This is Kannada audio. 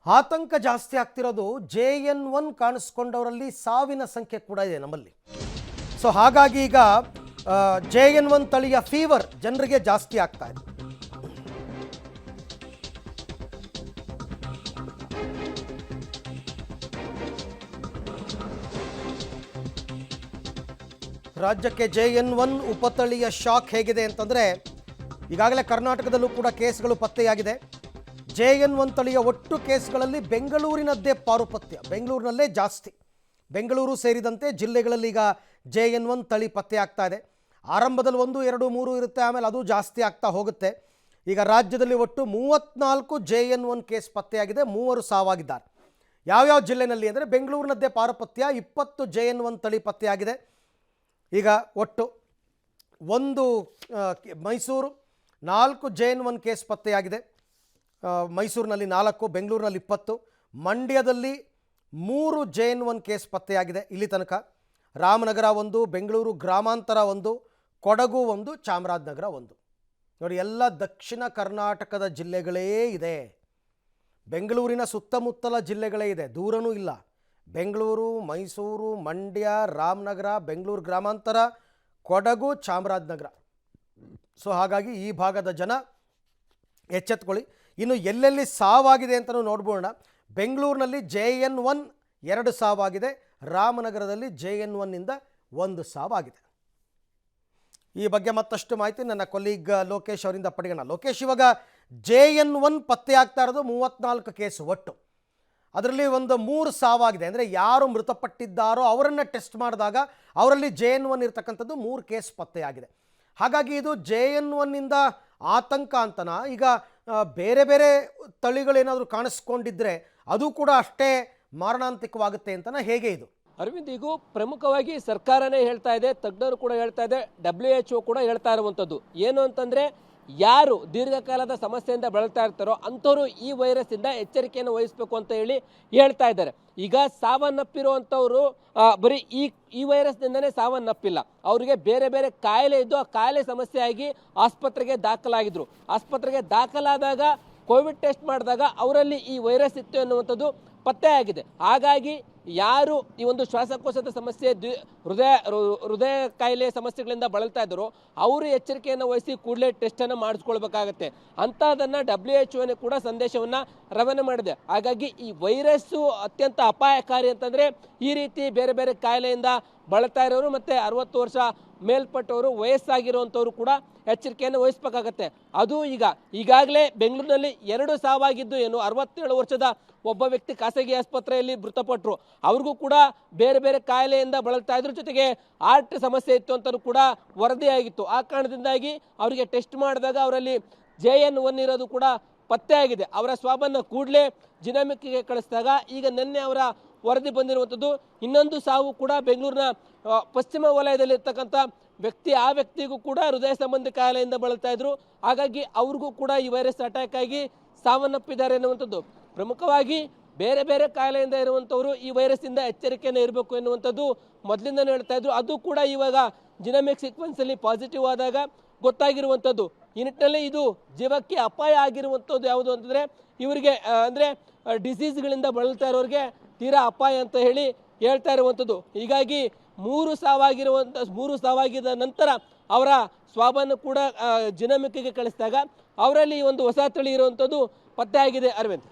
ಆತಂಕ ಜಾಸ್ತಿ ಆಗ್ತಿರೋದು JN1 ಕಾಣಿಸ್ಕೊಂಡವರಲ್ಲಿ ಸಾವಿನ ಸಂಖ್ಯೆ ಕೂಡ ಇದೆ ನಮ್ಮಲ್ಲಿ. ಸೊ ಹಾಗಾಗಿ ಈಗ JN1 ತಳಿಯ ಫೀವರ್ ಜನರಿಗೆ ಜಾಸ್ತಿ ಆಗ್ತಾ ಇದೆ. ರಾಜ್ಯಕ್ಕೆ JN1 ಉಪತಳಿಯ ಶಾಕ್ ಹೇಗಿದೆ ಅಂತಂದರೆ ಈಗಾಗಲೇ ಕರ್ನಾಟಕದಲ್ಲೂ ಕೂಡ ಕೇಸ್ಗಳು ಪತ್ತೆಯಾಗಿದೆ. JN1 ತಳಿಯ ಒಟ್ಟು ಕೇಸ್ಗಳಲ್ಲಿ ಬೆಂಗಳೂರಿನದ್ದೇ ಪಾರುಪತ್ಯ, ಬೆಂಗಳೂರಿನಲ್ಲೇ ಜಾಸ್ತಿ. ಬೆಂಗಳೂರು ಸೇರಿದಂತೆ ಜಿಲ್ಲೆಗಳಲ್ಲಿ ಈಗ JN1 ತಳಿ ಪತ್ತೆ ಆಗ್ತಾ ಇದೆ. ಆರಂಭದಲ್ಲಿ 1, 2, 3 ಇರುತ್ತೆ, ಆಮೇಲೆ ಅದು ಜಾಸ್ತಿ ಆಗ್ತಾ ಹೋಗುತ್ತೆ. ಈಗ ರಾಜ್ಯದಲ್ಲಿ ಒಟ್ಟು 34 JN1 ಕೇಸ್ ಪತ್ತೆಯಾಗಿದೆ, 3 ಸಾವಾಗಿದ್ದಾರೆ. ಯಾವ್ಯಾವ ಜಿಲ್ಲೆಯಲ್ಲಿ ಅಂದರೆ ಬೆಂಗಳೂರಿನದ್ದೇ ಪಾರುಪತ್ಯ 20 JN1 ತಳಿ ಪತ್ತೆಯಾಗಿದೆ. ಈಗ ಒಟ್ಟು 1 ಮೈಸೂರು 4 JN1 ಕೇಸ್ ಪತ್ತೆಯಾಗಿದೆ. ಮೈಸೂರಿನಲ್ಲಿ 4, ಬೆಂಗಳೂರಿನಲ್ಲಿ 20, ಮಂಡ್ಯದಲ್ಲಿ 3 JN1 ಕೇಸ್ ಪತ್ತೆಯಾಗಿದೆ ಇಲ್ಲಿ ತನಕ. ರಾಮನಗರ 1, ಬೆಂಗಳೂರು ಗ್ರಾಮಾಂತರ 1, ಕೊಡಗು 1, ಚಾಮರಾಜನಗರ 1. ನೋಡಿ, ಎಲ್ಲ ದಕ್ಷಿಣ ಕರ್ನಾಟಕದ ಜಿಲ್ಲೆಗಳೇ ಇದೆ. ಬೆಂಗಳೂರಿನ ಸುತ್ತಮುತ್ತಲ ಜಿಲ್ಲೆಗಳೇ ಇದೆ, ದೂರನೂ ಇಲ್ಲ. ಬೆಂಗಳೂರು, ಮೈಸೂರು, ಮಂಡ್ಯ, ರಾಮನಗರ, ಬೆಂಗಳೂರು ಗ್ರಾಮಾಂತರ, ಕೊಡಗು, ಚಾಮರಾಜನಗರ. ಸೊ ಹಾಗಾಗಿ ಈ ಭಾಗದ ಜನ ಎಚ್ಚೆತ್ಕೊಳ್ಳಿ. ಇನ್ನು ಎಲ್ಲೆಲ್ಲಿ ಸಾವಾಗಿದೆ ಅಂತಲೂ ನೋಡ್ಬೋಣ. ಬೆಂಗಳೂರಿನಲ್ಲಿ JN1 2 ಸಾವಾಗಿದೆ, ರಾಮನಗರದಲ್ಲಿ JN1 1 ಸಾವಾಗಿದೆ. ಈ ಬಗ್ಗೆ ಮತ್ತಷ್ಟು ಮಾಹಿತಿ ನನ್ನ ಕೊಲೀಗ್ ಲೋಕೇಶ್ ಅವರಿಂದ ಪಡೆಯೋಣ. ಲೋಕೇಶ್, ಇವಾಗ JN1 ಪತ್ತೆ ಆಗ್ತಾ ಇರೋದು 34 ಕೇಸು ಒಟ್ಟು. ಅದರಲ್ಲಿ 3 ಸಾವಾಗಿದೆ. ಅಂದರೆ ಯಾರು ಮೃತಪಟ್ಟಿದ್ದಾರೋ ಅವರನ್ನು ಟೆಸ್ಟ್ ಮಾಡಿದಾಗ ಅವರಲ್ಲಿ JN1 ಇರ್ತಕ್ಕಂಥದ್ದು 3 ಕೇಸ್ ಪತ್ತೆಯಾಗಿದೆ. ಹಾಗಾಗಿ ಇದು JN1 ಆತಂಕ ಅಂತನ. ಈಗ ಬೇರೆ ಬೇರೆ ತಳಿಗಳೇನಾದರೂ ಕಾಣಿಸ್ಕೊಂಡಿದ್ರೆ ಅದು ಕೂಡ ಅಷ್ಟೇ ಮಾರಣಾಂತಿಕವಾಗುತ್ತೆ ಅಂತನ, ಹೇಗೆ ಇದು? ಅರವಿಂದ್, ಈಗ ಪ್ರಮುಖವಾಗಿ ಸರ್ಕಾರನೇ ಹೇಳ್ತಾ ಇದೆ, ತಜ್ಞರು ಕೂಡ ಹೇಳ್ತಾ ಇದೆ, WHO ಕೂಡ ಹೇಳ್ತಾ ಇರುವಂಥದ್ದು ಏನು ಅಂತಂದ್ರೆ, ಯಾರು ದೀರ್ಘಕಾಲದ ಸಮಸ್ಯೆಯಿಂದ ಬಳಲ್ತಾ ಇರ್ತಾರೋ ಅಂಥವ್ರು ಈ ವೈರಸ್ ಇಂದ ಎಚ್ಚರಿಕೆಯನ್ನು ವಹಿಸಬೇಕು ಅಂತ ಹೇಳ್ತಾ ಇದ್ದಾರೆ. ಈಗ ಸಾವನ್ನಪ್ಪಿರುವಂಥವ್ರು ಬರೀ ಈ ವೈರಸ್ನಿಂದನೇ ಸಾವನ್ನಪ್ಪಿಲ್ಲ, ಅವರಿಗೆ ಬೇರೆ ಬೇರೆ ಕಾಯಿಲೆ ಇದ್ದು ಆ ಕಾಯಿಲೆ ಸಮಸ್ಯೆಯಾಗಿ ಆಸ್ಪತ್ರೆಗೆ ದಾಖಲಾಗಿದ್ರು. ಆಸ್ಪತ್ರೆಗೆ ದಾಖಲಾದಾಗ ಕೋವಿಡ್ ಟೆಸ್ಟ್ ಮಾಡಿದಾಗ ಅವರಲ್ಲಿ ಈ ವೈರಸ್ ಇತ್ತು ಎನ್ನುವಂಥದ್ದು ಪತ್ತೆ ಆಗಿದೆ. ಹಾಗಾಗಿ ಯಾರು ಈ ಒಂದು ಶ್ವಾಸಕೋಶದ ಸಮಸ್ಯೆ, ಹೃದಯ ಕಾಯಿಲೆ ಸಮಸ್ಯೆಗಳಿಂದ ಬಳಲ್ತಾ ಇದ್ದಾರೋ ಅವರು ಎಚ್ಚರಿಕೆಯನ್ನು ವಹಿಸಿ ಕೂಡಲೇ ಟೆಸ್ಟನ್ನು ಮಾಡಿಸ್ಕೊಳ್ಬೇಕಾಗತ್ತೆ ಅಂಥದನ್ನು WHO ಕೂಡ ಸಂದೇಶವನ್ನು ರವಾನೆ ಮಾಡಿದೆ. ಹಾಗಾಗಿ ಈ ವೈರಸ್ಸು ಅತ್ಯಂತ ಅಪಾಯಕಾರಿ ಅಂತಂದರೆ ಈ ರೀತಿ ಬೇರೆ ಬೇರೆ ಕಾಯಿಲೆಯಿಂದ ಬಳಲ್ತಾ ಇರೋರು ಮತ್ತು 60 ವರ್ಷ ಮೇಲ್ಪಟ್ಟವರು, ವಯಸ್ಸಾಗಿರುವಂಥವ್ರು ಕೂಡ ಎಚ್ಚರಿಕೆಯನ್ನು ವಹಿಸಬೇಕಾಗತ್ತೆ. ಅದು ಈಗಾಗಲೇ ಬೆಂಗಳೂರಿನಲ್ಲಿ 2 ಸಾವಾಗಿದ್ದು, 67 ವರ್ಷದ ಒಬ್ಬ ವ್ಯಕ್ತಿ ಖಾಸಗಿ ಆಸ್ಪತ್ರೆಯಲ್ಲಿ ಮೃತಪಟ್ಟರು. ಅವ್ರಿಗೂ ಕೂಡ ಬೇರೆ ಬೇರೆ ಕಾಯಿಲೆಯಿಂದ ಬಳಲ್ತಾ ಇದ್ರ ಜೊತೆಗೆ ಹಾರ್ಟ್ ಸಮಸ್ಯೆ ಇತ್ತು ಅಂತಲೂ ಕೂಡ ವರದಿಯಾಗಿತ್ತು. ಆ ಕಾರಣದಿಂದಾಗಿ ಅವರಿಗೆ ಟೆಸ್ಟ್ ಮಾಡಿದಾಗ ಅವರಲ್ಲಿ JN1 ಇರೋದು ಕೂಡ ಪತ್ತೆ ಆಗಿದೆ. ಅವರ ಸ್ವಾಬನ್ನು ಕೂಡಲೇ ಜಿನಾಮಿಕ್ಗೆ ಕಳಿಸಿದಾಗ ಈಗ ನಿನ್ನೆ ಅವರ ವರದಿ ಬಂದಿರುವಂಥದ್ದು. ಇನ್ನೊಂದು ಸಾವು ಕೂಡ ಬೆಂಗಳೂರಿನ ಪಶ್ಚಿಮ ವಲಯದಲ್ಲಿರ್ತಕ್ಕಂಥ ವ್ಯಕ್ತಿ, ಆ ವ್ಯಕ್ತಿಗೂ ಕೂಡ ಹೃದಯ ಸಂಬಂಧಿ ಕಾಯಿಲೆಯಿಂದ ಬಳಲ್ತಾ ಇದ್ರು. ಹಾಗಾಗಿ ಅವ್ರಿಗೂ ಕೂಡ ಈ ವೈರಸ್ ಅಟ್ಯಾಕ್ ಆಗಿ ಸಾವನ್ನಪ್ಪಿದ್ದಾರೆ ಎನ್ನುವಂಥದ್ದು. ಪ್ರಮುಖವಾಗಿ ಬೇರೆ ಬೇರೆ ಕಾಯಿಲೆಯಿಂದ ಇರುವಂಥವ್ರು ಈ ವೈರಸ್ಸಿಂದ ಎಚ್ಚರಿಕೆಯನ್ನು ಇರಬೇಕು ಎನ್ನುವಂಥದ್ದು ಮೊದಲಿಂದನೇ ಹೇಳ್ತಾ ಇದ್ರು. ಅದು ಕೂಡ ಇವಾಗ ಜಿನೋಮಿಕ್ ಸೀಕ್ವೆನ್ಸಲ್ಲಿ ಪಾಸಿಟಿವ್ ಆದಾಗ ಗೊತ್ತಾಗಿರುವಂಥದ್ದು. ಈ ನಿಟ್ಟಿನಲ್ಲಿ ಇದು ಜೀವಕ್ಕೆ ಅಪಾಯ ಆಗಿರುವಂಥದ್ದು ಯಾವುದು ಅಂತಂದರೆ ಇವರಿಗೆ ಅಂದರೆ ಡಿಸೀಸ್ಗಳಿಂದ ಬಳಲ್ತಾ ಇರೋರಿಗೆ ತೀರಾ ಅಪಾಯ ಅಂತ ಹೇಳ್ತಾ ಇರುವಂಥದ್ದು. ಹೀಗಾಗಿ 3 ಸಾವಾಗಿದ ನಂತರ ಅವರ ಸ್ವಾಬನ್ನು ಕೂಡ ಜಿನೋಮಿಕ್ಗೆ ಕಳಿಸಿದಾಗ ಅವರಲ್ಲಿ ಒಂದು ಹೊಸ ತಳಿ ಇರುವಂಥದ್ದು ಪತ್ತೆ ಆಗಿದೆ. ಅರವಿಂದ್.